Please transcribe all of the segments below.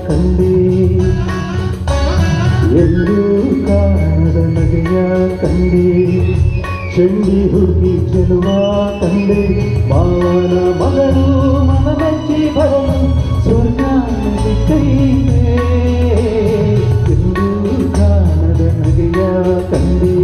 ಕಂಡೆ ಎಲ್ಲೂ ಕಾಣದ ನಗೆಯ ಕಂಡೆ ಚಂಡಿ ಹುಡುಗಿ ಚೆಲುವ ಕಂಡೆ ಮಾವನ ಮಗಳು ಮನಮೆಚ್ಚಿ ಬರಲು ಸ್ವರ್ಗ ಕೈಗೆ ಎಲ್ಲೂ ಕಾಣದ ನಗೆಯ ಕಂಡೆ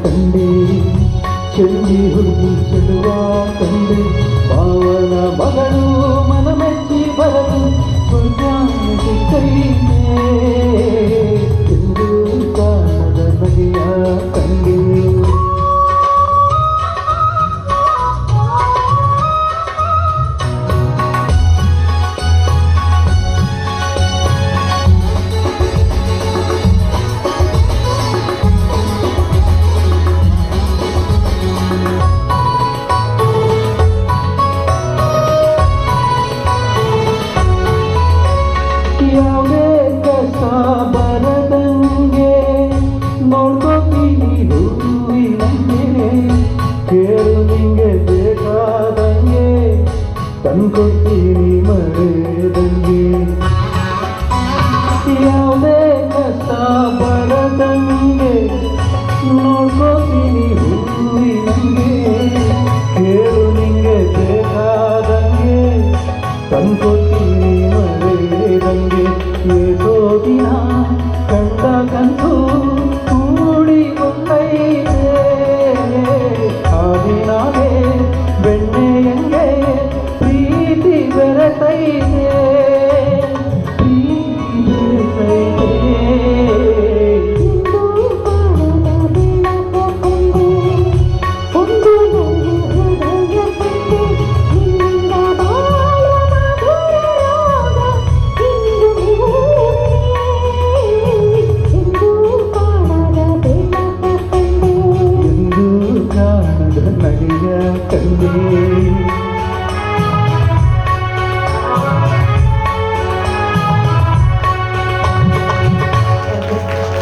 ಕಂಡೆ ಚಂಡಿ ಹುಡುಗಿ ಚೆಲುವ ಕಂಡೆ ಭಾವನ ಮಗಳು ಮನಮೆಚ್ಚಿ ಬರಲು ಸ್ವರ್ಗಾಂತಿ ಕೈಗೆ ಎಂದು ಕಾಣದ ಬಗೆಯ ಕಂಡೆ ಯಾವುದೇ ಕಷ್ಟ ಬರದಂಗೆ ನೋಡ್ಕೋತೀನಿ ಹೂವಿನಂಗೆ ಕೇಳು ನಿಂಗೆ ಬೇಕಾದಂಗೆ ತಂದ್ಕೊಡ್ತೀನಿ ಮರೆಯದಂಗೆ ಯಾವುದೇ ಕಷ್ಟ ಬರದಂಗೆ ನೋಡ್ಕೋತೀನಿ ಹೂವಿನಂಗೆ ಕೇಳು ನಿಂಗೆ ಬೇಕಾದಂಗೆ ತಂದ್ಕೊಡ್ತೀನಿ ಮರೆಯದಂಗೆ ಏಸೋ ದಿನ ಕಂಡ ಕಂಡು ಕೂಡಿ ಬಂದೈತೆ ಆ ದಿನಾಗೆ ಬೆಣ್ಣೆಯಂಗೆ ಪ್ರೀತಿ ಬೆರೆತೈತೆ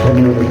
ಧನ್ಯವಾದ.